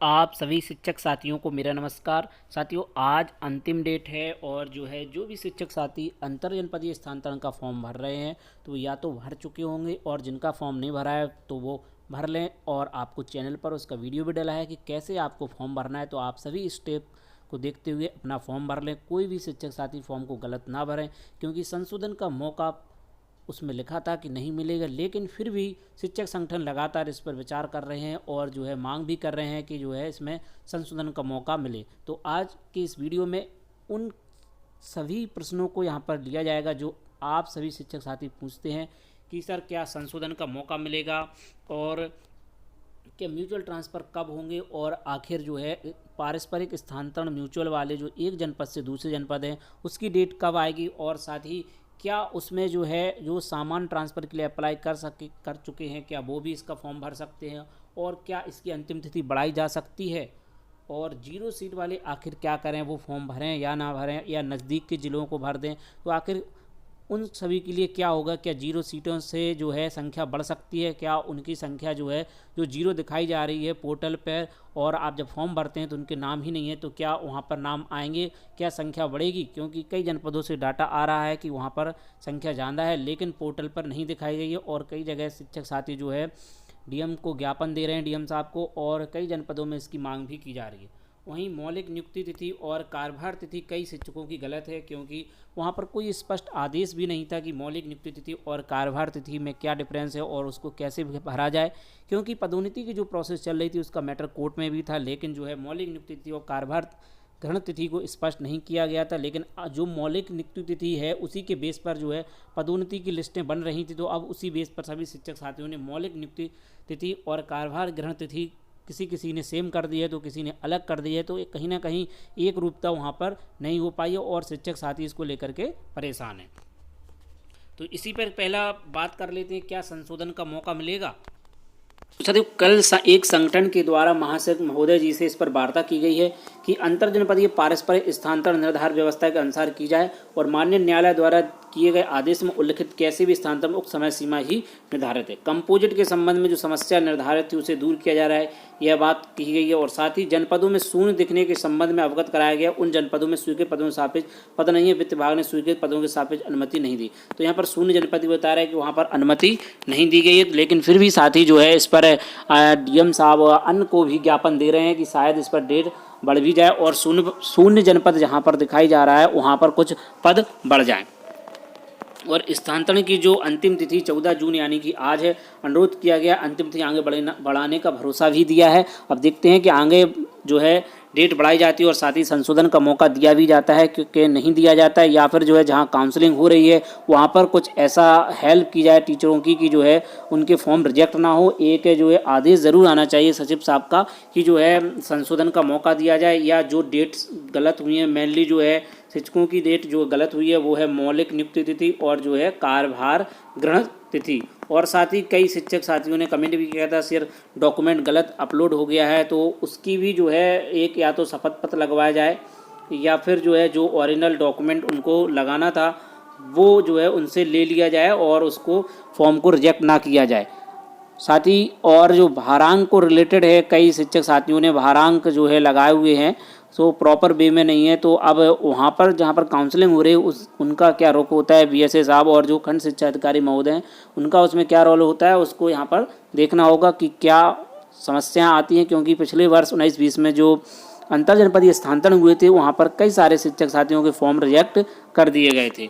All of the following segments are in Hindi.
आप सभी शिक्षक साथियों को मेरा नमस्कार। साथियों, आज अंतिम डेट है और जो भी शिक्षक साथी अंतर जनपदीय स्थानांतरण का फॉर्म भर रहे हैं तो या तो भर चुके होंगे और जिनका फॉर्म नहीं भरा है तो वो भर लें। और आपको चैनल पर उसका वीडियो भी डला है कि कैसे आपको फॉर्म भरना है, तो आप सभी स्टेप को देखते हुए अपना फॉर्म भर लें। कोई भी शिक्षक साथी फॉर्म को गलत ना भरें, क्योंकि संशोधन का मौका उसमें लिखा था कि नहीं मिलेगा, लेकिन फिर भी शिक्षक संगठन लगातार इस पर विचार कर रहे हैं और मांग भी कर रहे हैं कि इसमें संशोधन का मौका मिले। तो आज की इस वीडियो में उन सभी प्रश्नों को यहाँ पर लिया जाएगा जो आप सभी शिक्षक साथी पूछते हैं कि सर क्या संशोधन का मौका मिलेगा, और क्या म्यूचुअल ट्रांसफ़र कब होंगे, और आखिर पारस्परिक स्थानांतरण म्यूचुअल वाले जो एक जनपद से दूसरे जनपद हैं उसकी डेट कब आएगी, और साथ ही क्या उसमें जो सामान ट्रांसफ़र के लिए अप्लाई कर चुके हैं क्या वो भी इसका फॉर्म भर सकते हैं, और क्या इसकी अंतिम तिथि बढ़ाई जा सकती है, और जीरो सीट वाले आखिर क्या करें, वो फॉर्म भरें या ना भरें या नज़दीक के ज़िलों को भर दें। तो आखिर उन सभी के लिए क्या होगा, क्या जीरो सीटों से संख्या बढ़ सकती है, क्या उनकी संख्या जो जीरो दिखाई जा रही है पोर्टल पर, और आप जब फॉर्म भरते हैं तो उनके नाम ही नहीं है, तो क्या वहाँ पर नाम आएंगे, क्या संख्या बढ़ेगी। क्योंकि कई जनपदों से डाटा आ रहा है कि वहाँ पर संख्या ज़्यादा है लेकिन पोर्टल पर नहीं दिखाई गई है, और कई जगह शिक्षक साथी डीएम को ज्ञापन दे रहे हैं, डीएम साहब को, और कई जनपदों में इसकी मांग भी की जा रही है। वहीं मौलिक नियुक्ति तिथि और कार्यभार तिथि कई शिक्षकों की गलत है, क्योंकि वहाँ पर कोई स्पष्ट आदेश भी नहीं था कि मौलिक नियुक्ति तिथि और कार्यभार तिथि में क्या डिफरेंस है और उसको कैसे भरा जाए। क्योंकि पदोन्नति की जो प्रोसेस चल रही थी उसका मैटर कोर्ट में भी था, लेकिन मौलिक नियुक्ति तिथि और कार्यभार ग्रहण तिथि को स्पष्ट नहीं किया गया था। लेकिन जो मौलिक नियुक्ति तिथि है उसी के बेस पर पदोन्नति की लिस्टें बन रही थी, तो अब उसी बेस पर सभी शिक्षक साथियों ने मौलिक नियुक्ति तिथि और कार्यभार ग्रहण तिथि किसी किसी ने सेम कर दी है तो किसी ने अलग कर दी है, तो कहीं ना कहीं एक रूपता वहाँ पर नहीं हो पाई है और शिक्षक साथी इसको लेकर के परेशान हैं। तो इसी पर पहला बात कर लेते हैं, क्या संशोधन का मौका मिलेगा। साथियों, कल एक संगठन के द्वारा महासचिव महोदय जी से इस पर वार्ता की गई है कि अंतर जनपदीय पारस्परिक स्थानांतरण निर्धारित व्यवस्था के अनुसार की जाए, और माननीय न्यायालय द्वारा किए गए आदेश में उल्लिखित कैसे भी स्थानांतरण उक्त समय सीमा ही निर्धारित है। कंपोजिट के संबंध में जो समस्या निर्धारित थी उसे दूर किया जा रहा है, यह बात कही गई है। और साथ ही जनपदों में शून्य दिखने के संबंध में अवगत कराया गया, उन जनपदों में स्वीकृत पदों के सापेक्ष पद नहीं है, वित्त विभाग ने स्वीकृत पदों के सापेक्ष अनुमति नहीं दी। तो यहाँ पर शून्य जनपद बता रहा है कि वहाँ पर अनुमति नहीं दी गई है, लेकिन फिर भी साथ ही इस पर डीएम साहब अन्य को भी ज्ञापन दे रहे हैं कि शायद इस पर डेट बढ़ भी जाए और शून्य जनपद जहाँ पर दिखाई जा रहा है वहाँ पर कुछ पद बढ़ जाएं। और स्थानांतरण की जो अंतिम तिथि 14 जून यानी कि आज है, अनुरोध किया गया अंतिम तिथि आगे बढ़ाने का भरोसा भी दिया है। अब देखते हैं कि आगे डेट बढ़ाई जाती है और साथ ही संशोधन का मौका दिया भी जाता है क्योंकि नहीं दिया जाता है, या फिर जहाँ काउंसलिंग हो रही है वहाँ पर कुछ ऐसा हेल्प की जाए टीचरों की कि उनके फॉर्म रिजेक्ट ना हो। एक आदेश ज़रूर आना चाहिए सचिव साहब का कि संशोधन का मौका दिया जाए, या जो डेट्स गलत हुई हैं मेनली शिक्षकों की डेट जो गलत हुई है वो है मौलिक नियुक्ति तिथि और कार्यभार ग्रहण तिथि। और साथ ही कई शिक्षक साथियों ने कमेंट भी किया था सर डॉक्यूमेंट गलत अपलोड हो गया है, तो उसकी भी एक या तो शपथ पत्र लगवाया जाए या फिर जो ओरिजिनल डॉक्यूमेंट उनको लगाना था वो उनसे ले लिया जाए और उसको फॉर्म को रिजेक्ट ना किया जाए। साथ ही और जो भारांक को रिलेटेड है, कई शिक्षक साथियों ने भारांक लगाए हुए हैं तो प्रॉपर वे में नहीं है, तो अब वहाँ पर जहाँ पर काउंसलिंग हो रही है उनका क्या रोल होता है, बीएसए साहब और जो खंड शिक्षा अधिकारी महोदय हैं उनका उसमें क्या रोल होता है, उसको यहाँ पर देखना होगा कि क्या समस्याएं आती हैं। क्योंकि पिछले वर्ष 19-20 में जो अंतर जनपदीय स्थानांतरण हुए थे वहाँ पर कई सारे शिक्षक साथियों के फॉर्म रिजेक्ट कर दिए गए थे।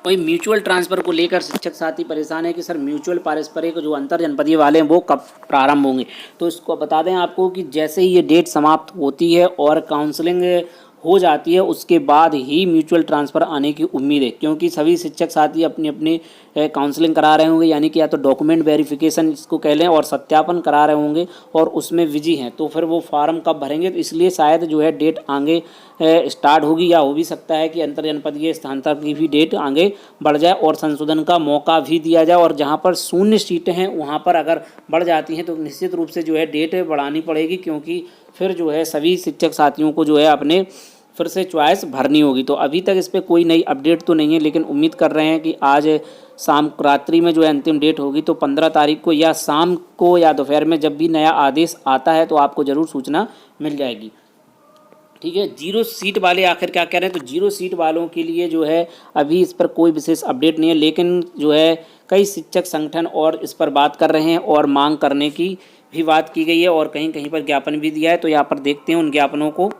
वही म्यूचुअल ट्रांसफ़र को लेकर शिक्षक साथी परेशान है कि सर म्यूचुअल पारस्परिक जो अंतर जनपदीय वाले हैं वो कब प्रारंभ होंगे। तो इसको बता दें आपको कि जैसे ही ये डेट समाप्त होती है और काउंसलिंग हो जाती है उसके बाद ही म्यूचुअल ट्रांसफ़र आने की उम्मीद है, क्योंकि सभी शिक्षक साथी अपनी अपनी काउंसलिंग करा रहे होंगे, यानी कि या तो डॉक्यूमेंट वेरिफिकेशन इसको कह लें और सत्यापन करा रहे होंगे और उसमें बिजी हैं, तो फिर वो फार्म कब भरेंगे। तो इसलिए शायद डेट आगे स्टार्ट होगी, या हो भी सकता है कि अंतर जनपदीय स्थानांतरण की भी डेट आगे बढ़ जाए और संशोधन का मौका भी दिया जाए। और जहाँ पर शून्य सीटें हैं वहाँ पर अगर बढ़ जाती हैं तो निश्चित रूप से डेट बढ़ानी पड़ेगी, क्योंकि फिर सभी शिक्षक साथियों को अपने फिर से चॉइस भरनी होगी। तो अभी तक इस पर कोई नई अपडेट तो नहीं है, लेकिन उम्मीद कर रहे हैं कि आज शाम रात्रि में जो है अंतिम डेट होगी, तो 15 तारीख को या शाम को या दोपहर में जब भी नया आदेश आता है तो आपको ज़रूर सूचना मिल जाएगी। ठीक है, 0 सीट वाले आखिर क्या कह रहे हैं, तो 0 सीट वालों के लिए जो है अभी इस पर कोई विशेष अपडेट नहीं है, लेकिन जो है कई शिक्षक संगठन और इस पर बात कर रहे हैं और मांग करने की भी बात की गई है और कहीं कहीं पर ज्ञापन भी दिया है। तो यहाँ पर देखते हैं उन ज्ञापनों को।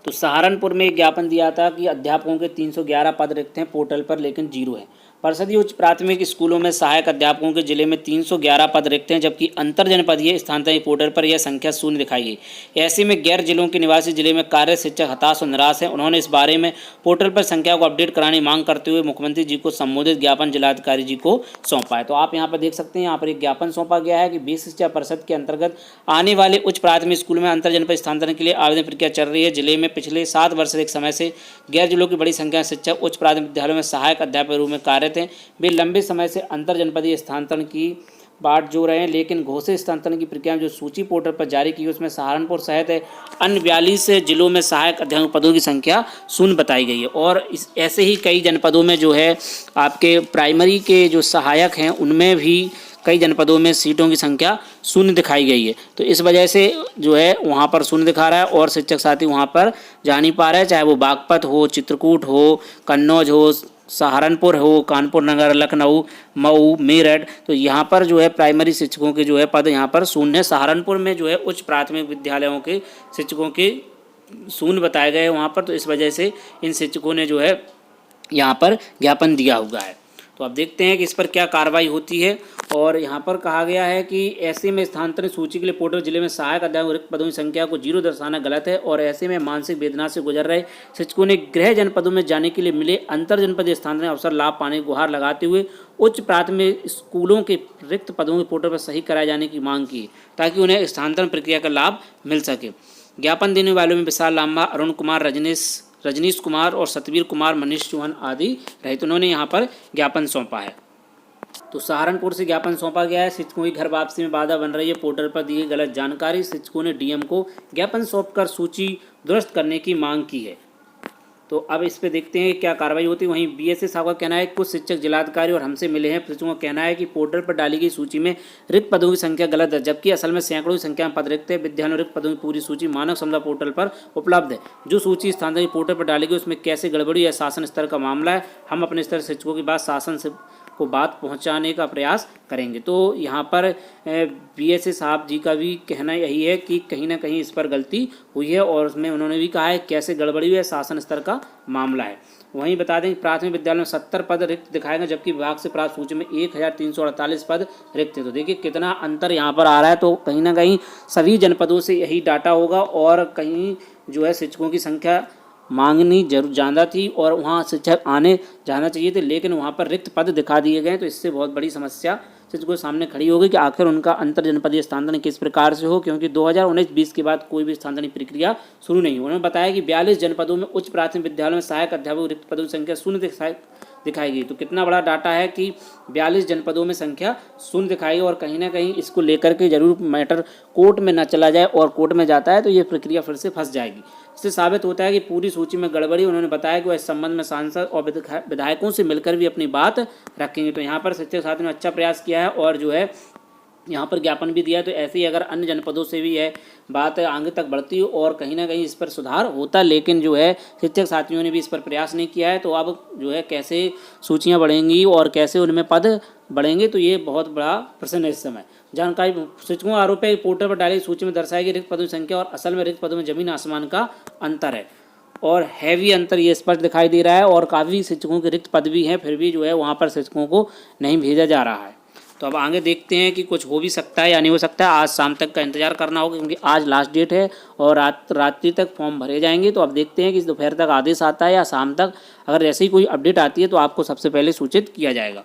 तो सहारनपुर में एक ज्ञापन दिया था कि अध्यापकों के 311 पद रिक्त हैं पोर्टल पर, लेकिन 0 है। परिषदीय उच्च प्राथमिक स्कूलों में सहायक अध्यापकों के जिले में 311 पद रिक्त हैं, जबकि अंतर जनपदीय स्थानांतरण पोर्टल पर यह संख्या शून्य दिखाई गई। ऐसे में गैर जिलों के निवासी जिले में कार्य शिक्षक हताश और निराश हैं। उन्होंने इस बारे में पोर्टल पर संख्या को अपडेट कराने की मांग करते हुए मुख्यमंत्री जी को संबोधित ज्ञापन जिलाधिकारी जी को सौंपा है। तो आप यहाँ पर देख सकते हैं, यहाँ पर एक ज्ञापन सौंपा गया है कि 20 शिक्षा परिषद के अंतर्गत आने वाले उच्च प्राथमिक स्कूल में अंतर जनपद स्थानांतरण के लिए आवेदन प्रक्रिया चल रही है। जिले में पिछले 7 वर्ष से एक समय से गैर जिलों की बड़ी संख्या में शिक्षक उच्च प्राथमिक विद्यालयों में सहायक अध्यापक के रूप में कार्यरत हैं। वे लंबे समय से अंतर जनपदीय स्थानांतरण की बाट जो रहे हैं, लेकिन घोषित स्थानांतरण की प्रक्रिया में जो सूची पोर्टल पर जारी की उसमें सहारनपुर सहित अन्य 42 जिलों में सहायक अध्यापक पदों की संख्या शून्य बताई गई है। और ऐसे ही कई जनपदों में जो है आपके प्राइमरी के जो सहायक हैं उनमें भी कई जनपदों में सीटों की संख्या शून्य दिखाई गई है। तो इस वजह से जो है वहाँ पर शून्य दिखा रहा है और शिक्षक साथी वहाँ पर जा नहीं पा रहे हैं, चाहे वो बागपत हो, चित्रकूट हो, कन्नौज हो, सहारनपुर हो, कानपुर नगर, लखनऊ, मऊ, मेरठ। तो यहाँ पर जो है प्राइमरी शिक्षकों के जो है पद यहाँ पर शून्य है। सहारनपुर में जो है उच्च प्राथमिक विद्यालयों के शिक्षकों के शून्य बताए गए हैं वहाँ पर। तो इस वजह से इन शिक्षकों ने जो है यहाँ पर ज्ञापन दिया हुआ है। तो अब देखते हैं कि इस पर क्या कार्रवाई होती है। और यहाँ पर कहा गया है कि ऐसे में स्थानांतरण सूची के लिए पोर्टल जिले में सहायक अध्यापक रिक्त पदों की संख्या को 0 दर्शाना गलत है। और ऐसे में मानसिक वेदना से गुजर रहे शिक्षकों ने गृह जनपदों में जाने के लिए मिले अंतर जनपदीय स्थानांतरण अवसर लाभ पाने की गुहार लगाते हुए उच्च प्राथमिक स्कूलों के रिक्त पदों के पोर्टल पर सही कराए जाने की मांग की, ताकि उन्हें स्थानांतरण प्रक्रिया का लाभ मिल सके। ज्ञापन देने वालों में विशाल लांबा, अरुण कुमार, रजनीश कुमार और सतवीर कुमार, मनीष चौहान आदि रहे। तो उन्होंने यहाँ पर ज्ञापन सौंपा है। तो सहारनपुर से ज्ञापन सौंपा गया है। शिक्षकों की घर वापसी में बाधा बन रही है, पोर्टल पर दी गई गलत जानकारी। शिक्षकों ने डीएम को ज्ञापन सौंपकर सूची दुरुस्त करने की मांग की है। तो अब इस पे देखते हैं क्या कार्रवाई होती है। वहीं बीएसए साहब का कहना है कुछ शिक्षक जिलाधिकारी और हमसे मिले हैं। शिक्षकों का कहना है कि पोर्टल पर डाली गई सूची में रिक्त पदों की संख्या गलत है, जबकि असल में सैकड़ों की संख्या में पद रिक्त है। विद्यालयों रिक्त पदों की पूरी सूची मानव संपदा पोर्टल पर उपलब्ध है। जो सूची स्थानांतरण पोर्टल पर डाली गई उसमें कैसे गड़बड़ी या शासन स्तर का मामला है, हम अपने स्तर से शिक्षकों की बात शासन से को बात पहुंचाने का प्रयास करेंगे। तो यहाँ पर बीएसए साहब जी का भी कहना यही है कि कहीं ना कहीं इस पर गलती हुई है और उसमें उन्होंने भी कहा है कैसे गड़बड़ी हुई है, शासन स्तर का मामला है। वहीं बता दें कि प्राथमिक विद्यालय में 70 पद रिक्त दिखाए गए, जबकि विभाग से प्राप्त सूची में 1348 पद रिक्त है। तो देखिए कितना अंतर यहाँ पर आ रहा है। तो कहीं ना कहीं सभी जनपदों से यही डाटा होगा और कहीं जो है शिक्षकों की संख्या मांगनी जरूर ज़्यादा थी और वहाँ शिक्षक आने जाना चाहिए थे, लेकिन वहाँ पर रिक्त पद दिखा दिए गए। तो इससे बहुत बड़ी समस्या शिक्षकों के सामने खड़ी होगी कि आखिर उनका अंतर जनपदीय स्थानांतरण किस प्रकार से हो, क्योंकि 2019-20 के बाद कोई भी स्थानांतरण प्रक्रिया शुरू नहीं हुई। उन्होंने बताया कि 42 जनपदों में उच्च प्राथमिक विद्यालयों में सहायक अध्यापक रिक्त पदों की संख्या शून्य दिखाई गई। तो कितना बड़ा डाटा है कि 42 जनपदों में संख्या शून्य दिखाई, और कहीं ना कहीं इसको लेकर के जरूर मैटर कोर्ट में न चला जाए, और कोर्ट में जाता है तो ये प्रक्रिया फिर से फंस जाएगी। इससे साबित होता है कि पूरी सूची में गड़बड़ी। उन्होंने बताया कि वह इस संबंध में सांसद और विधायकों से मिलकर भी अपनी बात रखेंगे। तो यहाँ पर शिक्षक साथियों ने अच्छा प्रयास किया है और जो है यहाँ पर ज्ञापन भी दिया है। तो ऐसे ही अगर अन्य जनपदों से भी यह बात आगे तक बढ़ती हो और कहीं ना कहीं इस पर सुधार होता, लेकिन जो है शिक्षक साथियों ने भी इस पर प्रयास नहीं किया है। तो अब जो है कैसे सूचियाँ बढ़ेंगी और कैसे उनमें पद बढ़ेंगे, तो ये बहुत बड़ा प्रश्न है इस समय। जानकारी शिक्षकों का आरोप है कि पोर्टल पर डाली सूची में दर्शाई गई रिक्त पदों की संख्या और असल में रिक्त पदों में जमीन आसमान का अंतर है, और हैवी अंतर ये स्पष्ट दिखाई दे रहा है। और काफ़ी शिक्षकों के रिक्त पद भी हैं, फिर भी जो है वहाँ पर शिक्षकों को नहीं भेजा जा रहा है। तो अब आगे देखते हैं कि कुछ हो भी सकता है या नहीं हो सकता है। आज शाम तक का इंतजार करना होगा, क्योंकि आज लास्ट डेट है और रात्रि तक फॉर्म भरे जाएंगे। तो अब देखते हैं कि दोपहर तक आदेश आता है या शाम तक। अगर ऐसी कोई अपडेट आती है तो आपको सबसे पहले सूचित किया जाएगा।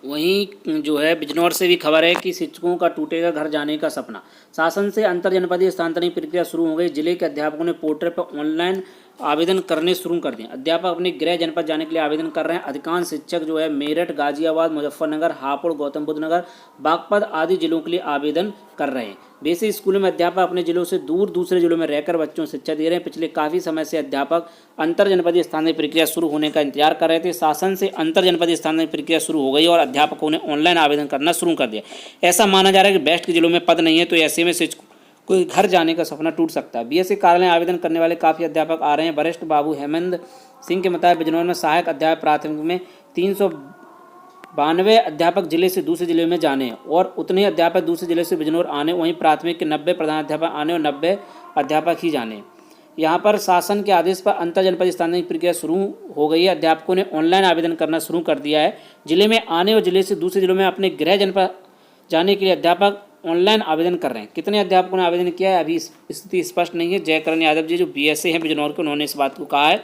वहीं जो है बिजनौर से भी खबर है कि शिक्षकों का टूटेगा घर जाने का सपना। शासन से अंतर जनपदीय स्थानांतरण प्रक्रिया शुरू हो गई। जिले के अध्यापकों ने पोर्टल पर ऑनलाइन आवेदन करने शुरू कर दिए। अध्यापक अपने गृह जनपद जाने के लिए आवेदन कर रहे हैं। अधिकांश शिक्षक जो है मेरठ, गाजियाबाद, मुजफ्फरनगर, हापुड़, गौतम बुद्ध नगर, बागपत आदि जिलों के लिए आवेदन कर रहे हैं। वैसे स्कूलों में अध्यापक अपने जिलों से दूर दूसरे जिलों में रहकर बच्चों को शिक्षा दे रहे हैं। पिछले काफ़ी समय से अध्यापक अंतर जनपदीय स्थानांतरण प्रक्रिया शुरू होने का इंतजार कर रहे थे। शासन से अंतर जनपदीय स्थानांतरण प्रक्रिया शुरू हो गई और अध्यापकों ने ऑनलाइन आवेदन करना शुरू कर दिया। ऐसा माना जा रहा है कि बेस्ट के जिलों में पद नहीं है, तो ऐसे में शिक्षकों कोई घर जाने का सपना टूट सकता है। बीएससी कार्यालय में आवेदन करने वाले काफ़ी अध्यापक आ रहे हैं। वरिष्ठ बाबू हेमंत सिंह के मुताबिक बिजनौर में सहायक अध्यापक प्राथमिक में 392 अध्यापक जिले से दूसरे जिले में जाने और उतने अध्यापक दूसरे जिले से बिजनौर आने। वहीं प्राथमिक के 90 प्रधानाध्यापक आने और 90 अध्यापक ही जाने। यहाँ पर शासन के आदेश पर अंतर जनपदीय स्थानांतरण प्रक्रिया शुरू हो गई है। अध्यापकों ने ऑनलाइन आवेदन करना शुरू कर दिया है। जिले में आने और जिले से दूसरे जिलों में अपने गृह जनपद जाने के लिए अध्यापक ऑनलाइन आवेदन कर रहे हैं। कितने अध्यापकों ने आवेदन किया है अभी स्थिति स्पष्ट नहीं है। जयकरण यादव जी जो बीएसए हैं बिजनौर के, उन्होंने इस बात को कहा है।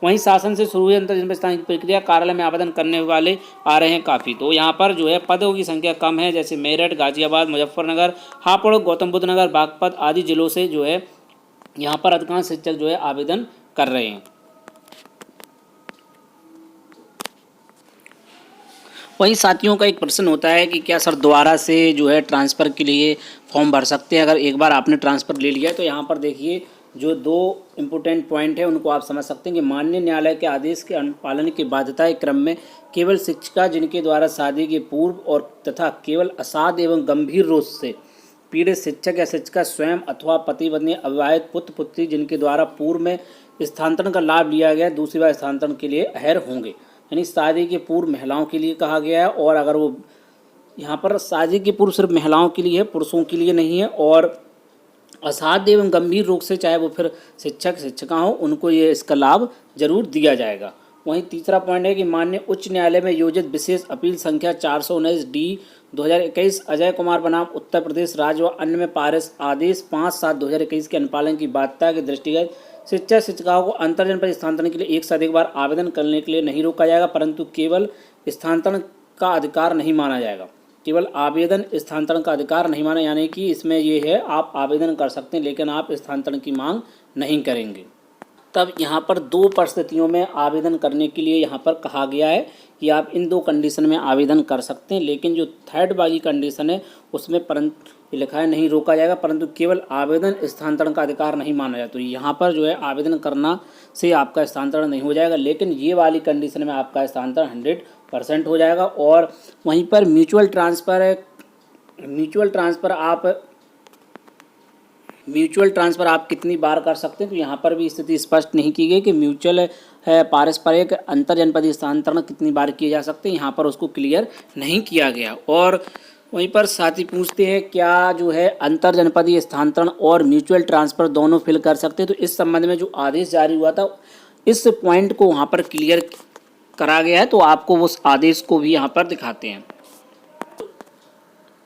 वहीं शासन से शुरू हुई अंतर जनपद स्थानांतरण प्रक्रिया कार्यालय में आवेदन करने वाले आ रहे हैं काफ़ी। तो यहाँ पर जो है पदों की संख्या कम है, जैसे मेरठ, गाजियाबाद, मुजफ्फरनगर, हापुड़, गौतम बुद्ध नगर, बागपत आदि जिलों से जो है यहाँ पर अधिकांश शिक्षक जो है आवेदन कर रहे हैं। वहीं साथियों का एक प्रश्न होता है कि क्या सर दोबारा से जो है ट्रांसफ़र के लिए फॉर्म भर सकते हैं अगर एक बार आपने ट्रांसफ़र ले लिया है। तो यहाँ पर देखिए जो दो इम्पोर्टेंट पॉइंट है उनको आप समझ सकते हैं कि माननीय न्यायालय के आदेश के अनुपालन की बाध्यता के क्रम में केवल शिक्षिका जिनके द्वारा शादी के पूर्व और तथा केवल असाध्य एवं गंभीर रोग से पीड़ित शिक्षक या शिक्षिका स्वयं अथवा पति पत्नी, अविवाहित पुत्र पुत्री जिनके द्वारा पूर्व में स्थानांतरण का लाभ लिया गया दूसरी बार स्थानांतरण के लिए अहर होंगे। यानी शादी के पूर्व महिलाओं के लिए कहा गया है, और अगर वो यहाँ पर शादी के पूर्व सिर्फ महिलाओं के लिए है, पुरुषों के लिए नहीं है। और असाध्य एवं गंभीर रोग से चाहे वो फिर शिक्षक शिक्षिका हो, उनको ये इसका लाभ जरूर दिया जाएगा। वहीं तीसरा पॉइंट है कि माननीय उच्च न्यायालय में योजित विशेष अपील संख्या 419D 2021 अजय कुमार बनाम उत्तर प्रदेश राज्य व अन्य में पारित आदेश 5/7/2021 के अनुपालन की बाध्यता के दृष्टिगत शिक्षक शिक्षिकाओं को अंतर जनपद स्थानांतरण के लिए एक से अधिक बार आवेदन करने के लिए नहीं रोका जाएगा, परंतु केवल स्थानांतरण का अधिकार नहीं माना जाएगा। केवल आवेदन स्थानांतरण का अधिकार नहीं माना, यानी कि इसमें ये है आप आवेदन कर सकते हैं लेकिन आप स्थानांतरण की मांग नहीं करेंगे। तब यहाँ पर दो परिस्थितियों में आवेदन करने के लिए यहाँ पर कहा गया है कि आप इन दो कंडीशन में आवेदन कर सकते हैं, लेकिन जो थर्ड वाली कंडीशन है उसमें परंतु लिखा है नहीं रोका जाएगा, परंतु केवल आवेदन स्थानांतरण का अधिकार नहीं माना जाए। तो यहाँ पर जो है आवेदन करना से आपका स्थानांतरण नहीं हो जाएगा, लेकिन ये वाली कंडीशन में आपका स्थानांतरण 100% हो जाएगा। और वहीं पर म्यूचुअल ट्रांसफ़र आप कितनी बार कर सकते हैं, तो यहाँ पर भी स्थिति स्पष्ट नहीं की गई कि म्यूचुअल है पारस्परिक अंतर जनपदीय स्थानांतरण कितनी बार किए जा सकते हैं, यहाँ पर उसको क्लियर नहीं किया गया। और वहीं पर साथी पूछते हैं क्या जो है अंतर जनपदीय स्थानांतरण और म्यूचुअल ट्रांसफ़र दोनों फिल कर सकते हैं। तो इस संबंध में जो आदेश जारी हुआ था इस पॉइंट को वहाँ पर क्लियर करा गया है, तो आपको उस आदेश को भी यहाँ पर दिखाते हैं।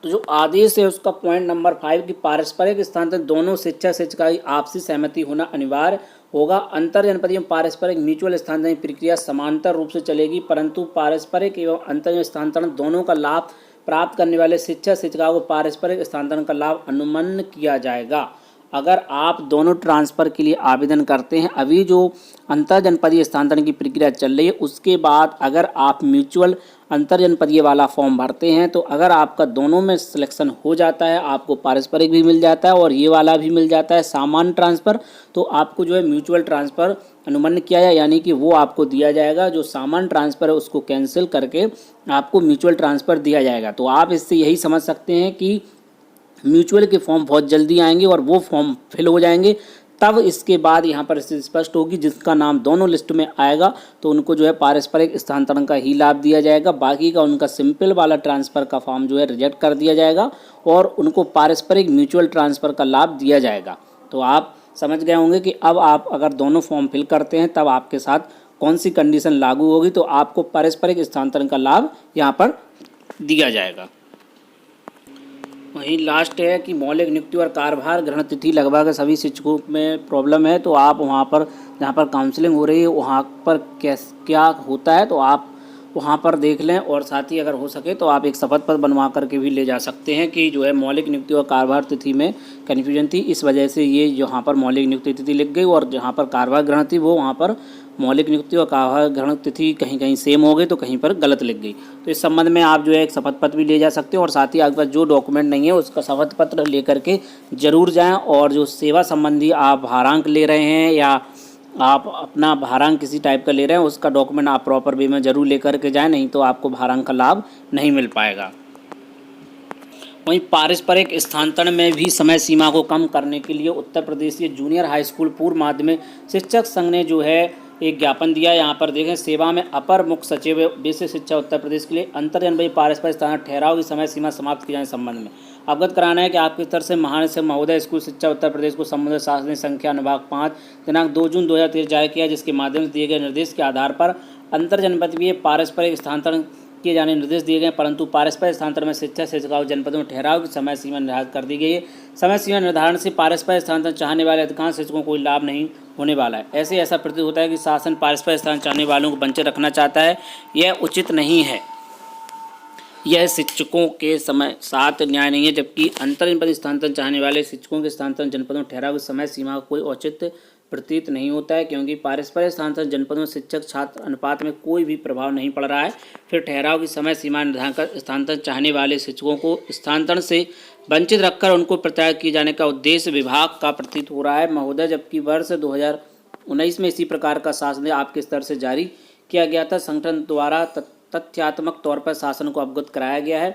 तो जो आदेश है उसका पॉइंट नंबर 5 की पारस्परिक स्थानांतरण दोनों शिक्षक शिक्षिका की आपसी सहमति होना अनिवार्य होगा। अंतर जनपदीय पारस्परिक म्यूचुअल स्थानांतरण प्रक्रिया समांतर रूप से चलेगी, परंतु पारस्परिक एवं अंतर स्थानांतरण दोनों का लाभ प्राप्त करने वाले शिक्षक शिक्षिकाओं को पारस्परिक स्थानांतरण का लाभ अनुमन्य किया जाएगा। अगर आप दोनों ट्रांसफ़र के लिए आवेदन करते हैं, अभी जो अंतर जनपदीय स्थानांतरण की प्रक्रिया चल रही है उसके बाद अगर आप म्यूचुअल अंतर जनपदीय वाला फॉर्म भरते हैं, तो अगर आपका दोनों में सिलेक्शन हो जाता है, आपको पारस्परिक भी मिल जाता है और ये वाला भी मिल जाता है सामान्य ट्रांसफ़र, तो आपको जो है म्यूचुअल ट्रांसफ़र अनुमन्य किया जाए, यानी कि वो आपको दिया जाएगा। जो सामान्य ट्रांसफ़र है उसको कैंसिल करके आपको म्यूचुअल ट्रांसफ़र दिया जाएगा। तो आप इससे यही समझ सकते हैं कि म्यूचुअल के फॉर्म बहुत जल्दी आएंगे और वो फॉर्म फिल हो जाएंगे। तब इसके बाद यहाँ पर स्पष्ट होगी जिसका नाम दोनों लिस्ट में आएगा तो उनको जो है पारस्परिक स्थानांतरण का ही लाभ दिया जाएगा, बाकी का उनका सिंपल वाला ट्रांसफ़र का फॉर्म जो है रिजेक्ट कर दिया जाएगा और उनको पारस्परिक म्यूचुअल ट्रांसफ़र का लाभ दिया जाएगा। तो आप समझ गए होंगे कि अब आप अगर दोनों फॉर्म फिल करते हैं तब आपके साथ कौन सी कंडीशन लागू होगी, तो आपको पारस्परिक स्थानांतरण का लाभ यहाँ पर दिया जाएगा। वहीं लास्ट है कि मौलिक नियुक्ति और कार्यभार ग्रहण तिथि लगभग सभी शिक्षकों में प्रॉब्लम है, तो आप वहाँ पर जहाँ पर काउंसलिंग हो रही है वहाँ पर क्या होता है, तो आप वहाँ पर देख लें। और साथ ही अगर हो सके तो आप एक शपथ पत्र बनवा करके भी ले जा सकते हैं कि जो है मौलिक नियुक्ति और कार्यभार तिथि में कन्फ्यूजन थी, इस वजह से ये यहाँ पर मौलिक नियुक्ति तिथि लिख गई और जहाँ पर कार्यभार ग्रहण थी वो वहाँ पर मौलिक नियुक्ति और कार्यभार ग्रहण तिथि कहीं कहीं सेम हो गई, तो कहीं पर गलत लिख गई। तो इस संबंध में आप जो है एक शपथ पत्र भी ले जा सकते हैं और साथ ही आपके पास जो डॉक्यूमेंट नहीं है उसका शपथ पत्र लेकर के जरूर जाएं। और जो सेवा संबंधी आप भारांक ले रहे हैं या आप अपना भारांक किसी टाइप का ले रहे हैं उसका डॉक्यूमेंट आप प्रॉपर वे में जरूर लेकर के जाएं, नहीं तो आपको भारांक का लाभ नहीं मिल पाएगा। वहीं पारस्परिक स्थानांतरण में भी समय सीमा को कम करने के लिए Uttar Pradesh junior high school पूर्व माध्यमिक शिक्षक संघ ने जो है एक ज्ञापन दिया। यहाँ पर देखें, सेवा में अपर मुख्य सचिव बेसिक शिक्षा उत्तर प्रदेश के लिए अंतर जनपदीय पारस्परिक स्थानांतरण ठहराव की समय सीमा समाप्त किए जाने संबंध में अवगत कराना है कि आपकी तरफ से महानिदेशक महोदय स्कूल शिक्षा उत्तर प्रदेश को संबंधित शासनिक संख्या अनुभाग 5 दिनांक 2 जून 2023 जारी किया, जिसके माध्यम से दिए गए निर्देश के आधार पर अंतर जनपदीय पारस्परिक स्थानांतरण किए जाने निर्देश दिए गए, परंतु पारस्परिक स्थानांतरण में शिक्षक शिक्षिकाओं जनपदों में ठहराव की समय सीमा निर्धारित कर दी गई है। समय सीमा निर्धारण से पारस्परिक स्थानांतरण चाहने वाले अधिकांश शिक्षकों को कोई लाभ नहीं होने वाला है। ऐसा प्रतीत होता है कि शासन पारस्परिक स्थानांतरण चाहने वालों को वंचित रखना चाहता है, यह उचित नहीं है। यह शिक्षकों के समय साथ न्याय नहीं है, जबकि अंतर जनपदीय स्थानांतरण चाहने वाले शिक्षकों के स्थानांतरण जनपदों में ठहराव की समय सीमा का कोई औचित्य प्रतीत नहीं होता है, क्योंकि पारस्परिक स्थानांतरण जनपदों में शिक्षक छात्र अनुपात में कोई भी प्रभाव नहीं पड़ रहा है। फिर ठहराव की समय सीमा निर्धारण कर स्थानांतरण चाहने वाले शिक्षकों को स्थानांतरण से वंचित रखकर उनको प्रत्याग किए जाने का उद्देश्य विभाग का प्रतीत हो रहा है महोदय, जबकि वर्ष 2019 में इसी प्रकार का शासन आपके स्तर से जारी किया गया था। संगठन द्वारा तथ्यात्मक तौर पर शासन को अवगत कराया गया है।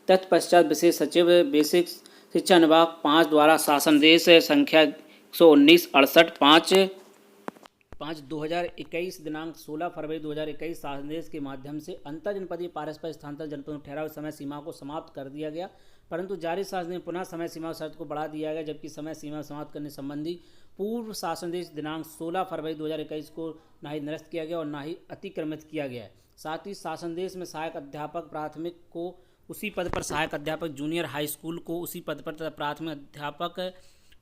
तत्पश्चात विशेष सचिव बेसिक शिक्षा अनुभाग 5 द्वारा शासनदेश संख्या 119/68/2021 दिनांक 16 फरवरी 2021 शासनदेश के माध्यम से अंतर जनपदीय पारस्परिक स्थानांतरण जनपदों में ठहराव समय सीमा को समाप्त कर दिया गया, परंतु जारी शासन में पुनः समय सीमा शर्त को बढ़ा दिया गया, जबकि समय सीमा समाप्त करने संबंधी पूर्व शासनदेश दिनांक 16 फरवरी 2021 को न ही निरस्त किया गया और न ही अतिक्रमित किया गया है। साथ ही शासनदेश में सहायक अध्यापक प्राथमिक को उसी पद पर, सहायक अध्यापक जूनियर हाई स्कूल को उसी पद पर तथा प्राथमिक अध्यापक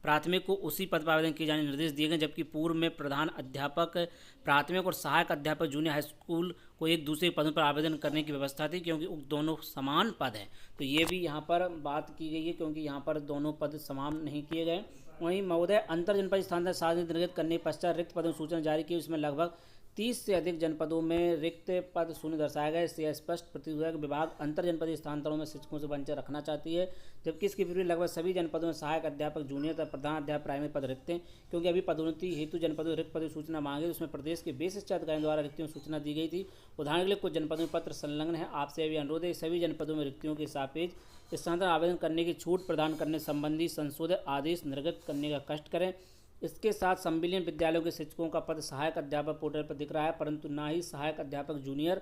प्राथमिक को उसी पद पर आवेदन किए जाने निर्देश दिए गए, जबकि पूर्व में प्रधान अध्यापक प्राथमिक और सहायक अध्यापक जूनियर हाई स्कूल को एक दूसरे पदों पर आवेदन करने की व्यवस्था थी, क्योंकि दोनों समान पद हैं। तो ये भी यहाँ पर बात की गई है, क्योंकि यहाँ पर दोनों पद समान नहीं किए गए। वहीं महोदय अंतर जनपदीय स्थानांतरण शासन निर्गत करने के पश्चात रिक्त पदों की सूचना जारी की, उसमें लगभग 30 से अधिक जनपदों में रिक्त पद शून्य दर्शाया गया। इससे स्पष्ट प्रतीत हुआ कि विभाग अंतर जनपदीय स्थानांतरणों में शिक्षकों से वंचित रखना चाहती है, जबकि इसके विपरीत लगभग सभी जनपदों में सहायक अध्यापक जूनियर तथा प्रधान अध्यापक प्राइमरी पद रिक्त हैं, क्योंकि अभी पदोन्नति हेतु जनपदों रिक्त पद की सूचना मांगे, उसमें प्रदेश के बेसिक शिक्षा अधिकारियों द्वारा रिक्तियों की सूचना दी गई थी। उदाहरण के लिए कुछ जनपदों में पत्र संलग्न है। आपसे अभी अनुरोध है सभी जनपदों में रिक्तियों के सापेक्ष स्थानांतरण आवेदन करने की छूट प्रदान करने संबंधी संशोधित आदेश निर्गत करने का कष्ट करें। इसके साथ संविलियन विद्यालयों के शिक्षकों का पद सहायक अध्यापक पोर्टल पर दिख रहा है, परंतु ना ही सहायक अध्यापक जूनियर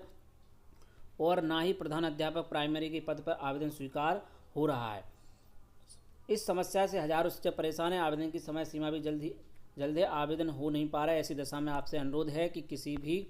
और ना ही प्रधान अध्यापक प्राइमरी के पद पर आवेदन स्वीकार हो रहा है। इस समस्या से हजारों शिक्षक परेशान हैं। आवेदन की समय सीमा भी जल्द आवेदन हो नहीं पा रहा है। ऐसी दशा में आपसे अनुरोध है कि किसी भी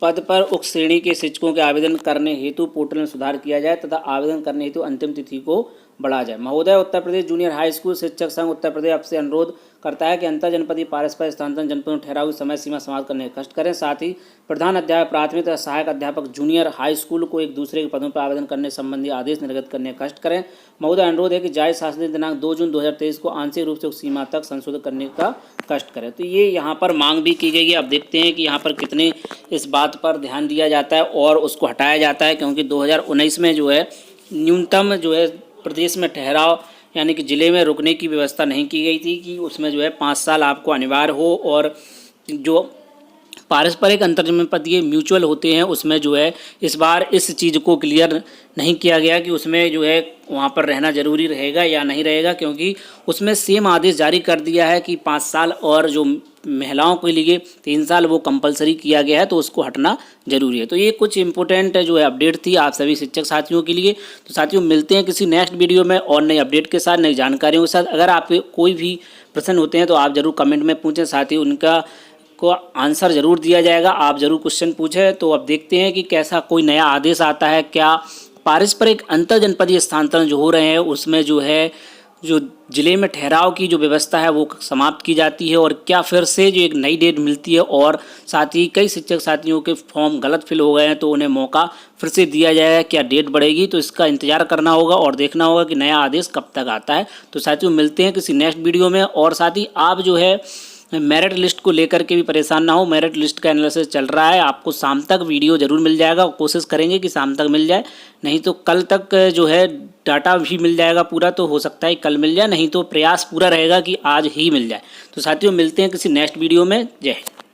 पद पर उक्त श्रेणी के शिक्षकों के आवेदन करने हेतु पोर्टल में सुधार किया जाए तथा आवेदन करने हेतु अंतिम तिथि को बढ़ा जाए। महोदय, Uttar Pradesh junior high school शिक्षक संघ उत्तर प्रदेश आपसे अनुरोध करता है कि अंतर जनपदीय पारस्परिक स्थानांतरण जनपदों में ठहराव की समय सीमा समाप्त करने का कष्ट करें। साथ ही प्रधान अध्यापक प्राथमिक तथा सहायक अध्यापक जूनियर हाई स्कूल को एक दूसरे के पदों पर आवेदन करने संबंधी आदेश निर्गत करने का कष्ट करें। महोदय, अनुरोध है कि जारी शासन दिनांक 2 जून 2023 को आंशिक रूप से उस सीमा तक संशोधित करने का कष्ट करें। तो ये यहाँ पर मांग भी की गई है। अब देखते हैं कि यहाँ पर कितने इस बात पर ध्यान दिया जाता है और उसको हटाया जाता है, क्योंकि 2019 में जो है न्यूनतम जो है प्रदेश में ठहराव यानी कि ज़िले में रुकने की व्यवस्था नहीं की गई थी कि उसमें जो है 5 साल आपको अनिवार्य हो, और जो पारस्परिक अंतर्जनपदीय म्यूचुअल होते हैं उसमें जो है इस बार इस चीज़ को क्लियर नहीं किया गया कि उसमें जो है वहाँ पर रहना ज़रूरी रहेगा या नहीं रहेगा, क्योंकि उसमें सेम आदेश जारी कर दिया है कि 5 साल और जो महिलाओं के लिए 3 साल वो कंपलसरी किया गया है, तो उसको हटना ज़रूरी है। तो ये कुछ इंपॉर्टेंट जो है अपडेट थी आप सभी शिक्षक साथियों के लिए। तो साथियों, मिलते हैं किसी नेक्स्ट वीडियो में और नई अपडेट के साथ, नई जानकारियों के साथ। अगर आपके कोई भी प्रश्न होते हैं तो आप ज़रूर कमेंट में पूछें, साथ ही उनका को आंसर ज़रूर दिया जाएगा। आप ज़रूर क्वेश्चन पूछें। तो अब देखते हैं कि कैसा कोई नया आदेश आता है, क्या पारस्परिक अंतर जनपदीय स्थानांतरण जो हो रहे हैं उसमें जो है जो ज़िले में ठहराव की जो व्यवस्था है वो समाप्त की जाती है, और क्या फिर से जो एक नई डेट मिलती है, और साथ ही कई शिक्षक साथियों के फॉर्म गलत फिल हो गए हैं तो उन्हें मौका फिर से दिया जाएगा, क्या डेट बढ़ेगी, तो इसका इंतजार करना होगा और देखना होगा कि नया आदेश कब तक आता है। तो साथियों मिलते हैं किसी नेक्स्ट वीडियो में। और साथ ही आप जो है मेरिट लिस्ट को लेकर के भी परेशान ना हो, मेरिट लिस्ट का एनालिसिस चल रहा है, आपको शाम तक वीडियो जरूर मिल जाएगा, कोशिश करेंगे कि शाम तक मिल जाए, नहीं तो कल तक जो है डाटा भी मिल जाएगा पूरा, तो हो सकता है कल मिल जाए, नहीं तो प्रयास पूरा रहेगा कि आज ही मिल जाए। तो साथियों मिलते हैं किसी नेक्स्ट वीडियो में। जय हिंद।